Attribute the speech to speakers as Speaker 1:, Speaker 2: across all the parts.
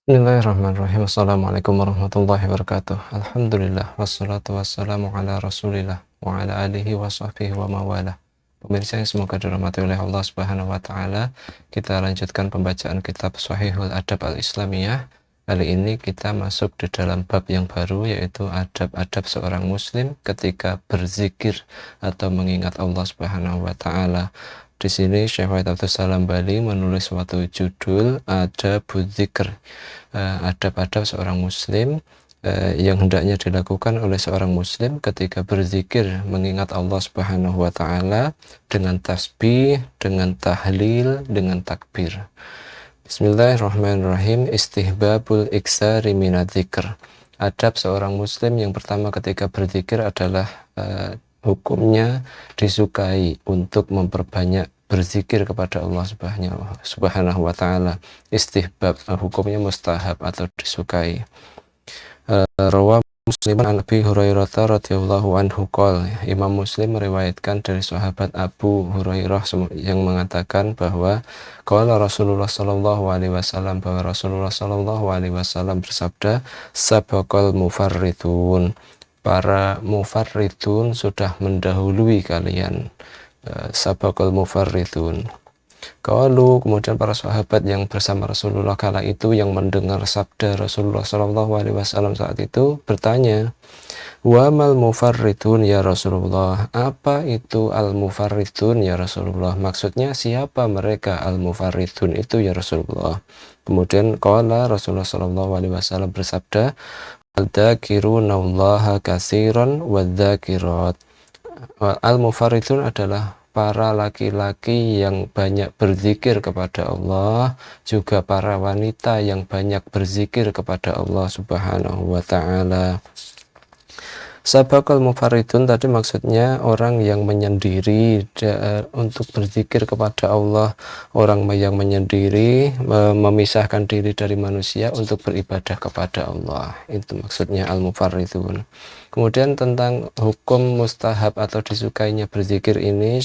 Speaker 1: Bismillahirrahmanirrahim. Assalamualaikum warahmatullahi wabarakatuh. Alhamdulillah wassalatu wassalamu ala Rasulillah wa ala alihi wa sahbihi wa mawalah. Pemirsa yang semoga dirahmati oleh Allah Subhanahu wa taala, kita lanjutkan pembacaan kitab Shahihul Adab Al-Islamiyah. Kali ini kita masuk di dalam bab yang baru, yaitu adab-adab seorang muslim ketika berzikir atau mengingat Allah Subhanahu wa taala. Di sini Syekh Wahid Abdus Salam Bali menulis suatu judul Adabul Dzikr, adab-adab seorang muslim yang hendaknya dilakukan oleh seorang muslim ketika berzikir mengingat Allah Subhanahu wa taala dengan tasbih, dengan tahlil, dengan takbir. Bismillahirrahmanirrahim. Istihbabul iksari minadzikr. Adab seorang muslim yang pertama ketika berzikir adalah hukumnya disukai untuk memperbanyak berzikir kepada Allah Subhanahu wa taala. Istihbab, hukumnya mustahab atau disukai. Rawah Muslim an Abi Hurairah radhiyallahu anhu qol. Imam Muslim meriwayatkan dari sahabat Abu Hurairah yang mengatakan bahwa qala Rasulullah sallallahu alaihi wasallam, bahwa Rasulullah sallallahu alaihi wasallam bersabda, sabaqal mufarridun, para mufarridun sudah mendahului kalian. Sabaqal mufarridun. Kalau kemudian para sahabat yang bersama Rasulullah kala itu yang mendengar sabda Rasulullah Shallallahu Alaihi Wasallam saat itu bertanya, wa mal mufarridun ya Rasulullah, apa itu al mufarridun ya Rasulullah, maksudnya siapa mereka al mufarridun itu ya Rasulullah. Kemudian qala Rasulullah Shallallahu Alaihi Wasallam bersabda, al-dzakirunallaha katsiran wadzakirat. Al-mufarridun adalah para laki-laki yang banyak berzikir kepada Allah, juga para wanita yang banyak berzikir kepada Allah Subhanahu wa taala. Sabaqal mufarridun tadi maksudnya orang yang menyendiri untuk berzikir kepada Allah, orang yang menyendiri, memisahkan diri dari manusia untuk beribadah kepada Allah. Itu maksudnya al-mufarridun. Kemudian tentang hukum mustahab atau disukainya berzikir ini,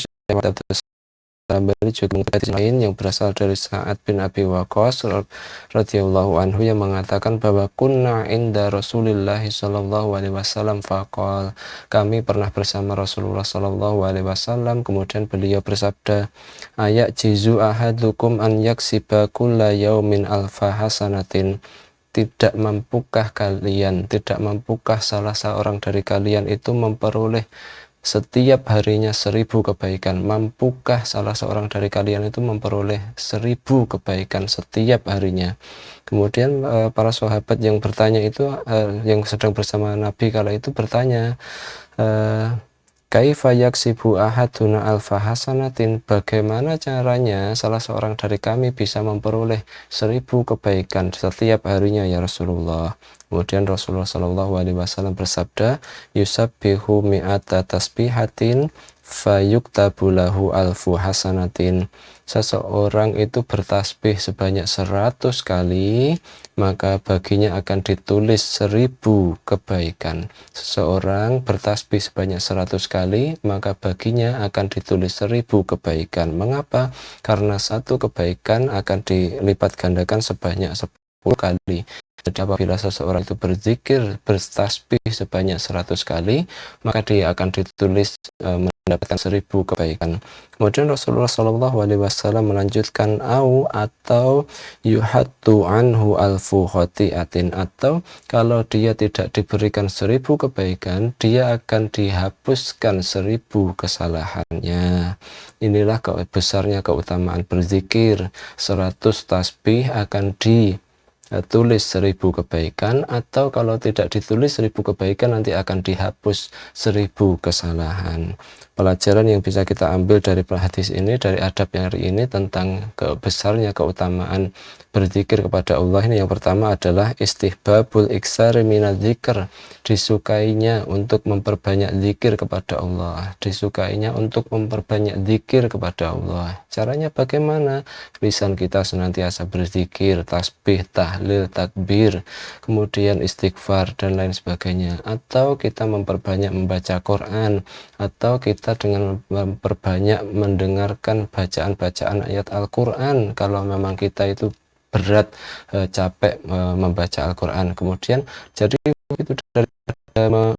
Speaker 1: Tambali juga hadis lain yang berasal dari Sa'ad bin Abi Waqqas radhiyallahu anhu yang mengatakan bahwa kunna inda Rasulillah sallallahu alaihi wasallam faqal, kami pernah bersama Rasulullah sallallahu alaihi wasallam, kemudian beliau bersabda, ayak jizu ahadukum an yaksiba kulla yaumin alfa hasanatin, tidak mampukah salah seorang dari kalian itu memperoleh setiap harinya 1000 kebaikan? Mampukah salah seorang dari kalian itu memperoleh 1000 kebaikan setiap harinya? Kemudian para sahabat yang bertanya itu, yang sedang bersama Nabi kala itu bertanya, kaifa yaksibu ahaduna alfa hasanatin, bagaimana caranya salah seorang dari kami bisa memperoleh 1000 kebaikan setiap harinya ya Rasulullah? Kemudian Rasulullah Shallallahu Alaihi Wasallam bersabda, yusabbihu mi'ata tasbihatin fayuktabu lahu alfu hasanatin. Seseorang itu bertasbih sebanyak 100 kali, maka baginya akan ditulis 1000 kebaikan. Seseorang bertasbih sebanyak 100 kali, maka baginya akan ditulis 1000 kebaikan. Mengapa? Karena satu kebaikan akan dilipat gandakan sebanyak 10 kali. Jadi apabila seseorang itu berzikir, bertasbih sebanyak 100 kali, maka dia akan ditulis mendapatkan 1000 kebaikan. Kemudian Rasulullah Shallallahu Alaihi Wasallam melanjutkan, atau yuhattu anhu alfu khotiatin, atau kalau dia tidak diberikan 1000 kebaikan, dia akan dihapuskan 1000 kesalahannya. Inilah besarnya keutamaan berzikir. 100 tasbih akan tulis 1000 kebaikan, atau kalau tidak ditulis 1000 kebaikan nanti akan dihapus 1000 kesalahan. Pelajaran yang bisa kita ambil dari hadis ini, dari adab yang hari ini tentang besarnya keutamaan berzikir kepada Allah ini, yang pertama adalah istihbabul iksari minadzikr, disukainya untuk memperbanyak zikir kepada Allah, disukainya untuk memperbanyak zikir kepada Allah. Caranya bagaimana? Lisan kita senantiasa berzikir, tasbih, tahlil, takbir, kemudian istighfar dan lain sebagainya, atau kita memperbanyak membaca Quran, atau kita dengan memperbanyak mendengarkan bacaan-bacaan ayat Al-Quran kalau memang kita itu berat, capek membaca Al-Quran. Kemudian jadi itu daripada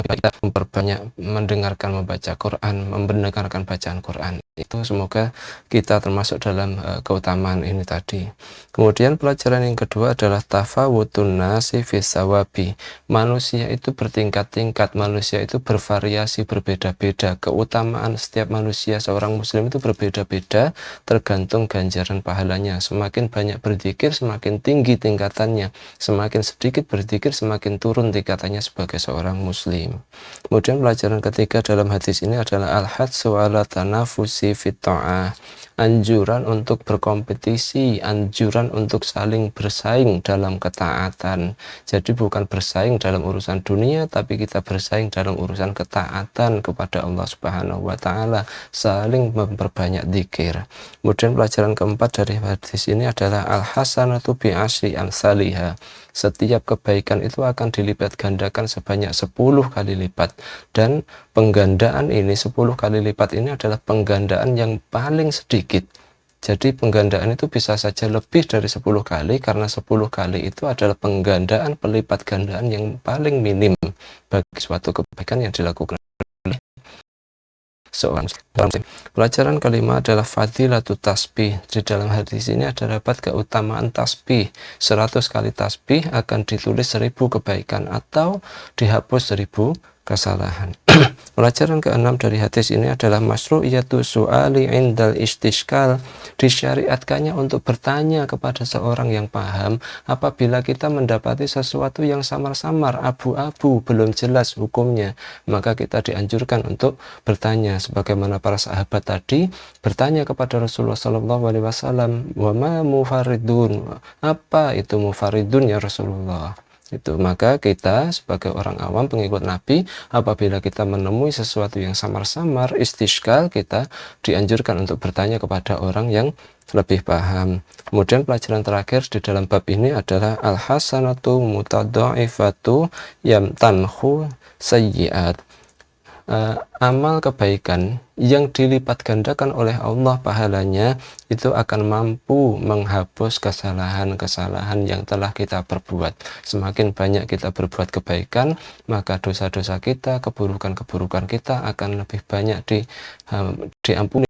Speaker 1: kita memperbanyak mendengarkan membaca Quran, mendengarkan bacaan Quran. Itu semoga kita termasuk dalam keutamaan ini tadi. Kemudian pelajaran yang kedua adalah tafawutun nasi fis sawabi. Manusia itu bertingkat-tingkat, manusia itu bervariasi, berbeda-beda. Keutamaan setiap manusia seorang muslim itu berbeda-beda tergantung ganjaran pahalanya. Semakin banyak berzikir, semakin tinggi tingkatannya. Semakin sedikit berzikir, semakin turun tingkatannya sebagai seorang muslim. Kemudian pelajaran ketiga dalam hadis ini adalah al-hadsu ala tanafusi fit ta'ah. Anjuran untuk berkompetisi, anjuran untuk saling bersaing dalam ketaatan. Jadi bukan bersaing dalam urusan dunia, tapi kita bersaing dalam urusan ketaatan kepada Allah Subhanahu wa taala, saling memperbanyak zikir. Kemudian pelajaran keempat dari hadis ini adalah al-hasanatu bi asyri amsalihha. Setiap kebaikan itu akan dilipat gandakan sebanyak 10 kali lipat, dan penggandaan ini 10 kali lipat ini adalah penggandaan yang paling sedikit. Jadi penggandaan itu bisa saja lebih dari 10 kali, karena 10 kali itu adalah penggandaan pelipat gandaan yang paling minim bagi suatu kebaikan yang dilakukan seorang muslim. Pelajaran kelima adalah fadilatut tasbih. Di dalam hadis ini ada dapat keutamaan tasbih. 100 kali tasbih akan ditulis 1000 kebaikan atau dihapus 1000 kesalahan. Pelajaran keenam dari hadis ini adalah masyru'iyatu su'ali indal istishkal. Disyariatkannya untuk bertanya kepada seorang yang paham apabila kita mendapati sesuatu yang samar-samar, abu-abu, belum jelas hukumnya, maka kita dianjurkan untuk bertanya sebagaimana para sahabat tadi bertanya kepada Rasulullah SAW, wa ma mufaridun, apa itu mufaridun ya Rasulullah? Itu maka kita sebagai orang awam pengikut Nabi, apabila kita menemui sesuatu yang samar-samar, istishkal, kita dianjurkan untuk bertanya kepada orang yang lebih paham. Kemudian pelajaran terakhir di dalam bab ini adalah al-hasanatu mutadha'ifatu yamtanhu sayyi'at. Amal kebaikan yang dilipat gandakan oleh Allah pahalanya itu akan mampu menghapus kesalahan-kesalahan yang telah kita perbuat. Semakin banyak kita berbuat kebaikan, maka dosa-dosa kita, keburukan-keburukan kita akan lebih banyak diampuni,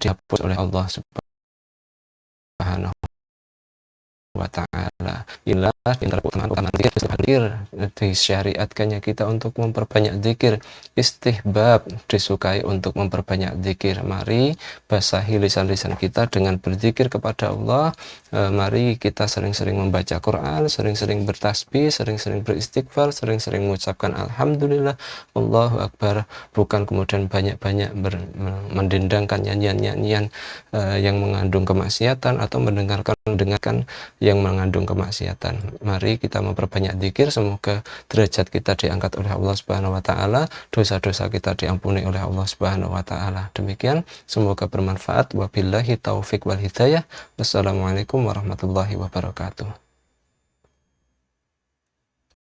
Speaker 1: dihapus oleh Allah Subhanahu wa ta'ala. Inilah antara keutamaan zikir, disyariatkannya kita untuk memperbanyak zikir. Istihbab, disukai untuk memperbanyak zikir. Mari basahi lisan-lisan kita dengan berzikir kepada Allah. Mari kita sering-sering membaca Quran, sering-sering bertasbih, sering-sering beristighfar, sering-sering mengucapkan alhamdulillah, Allahu akbar, bukan kemudian banyak-banyak mendendangkan nyanyian-nyanyian yang mengandung kemaksiatan atau mendengarkan yang mengandung kemaksiatan. Mari kita memperbanyak zikir, semoga derajat kita diangkat oleh Allah Subhanahu wa taala, dosa-dosa kita diampuni oleh Allah Subhanahu wa taala. Demikian, semoga bermanfaat. Wabillahi taufik wal hidayah. Wassalamualaikum warahmatullahi wabarakatuh.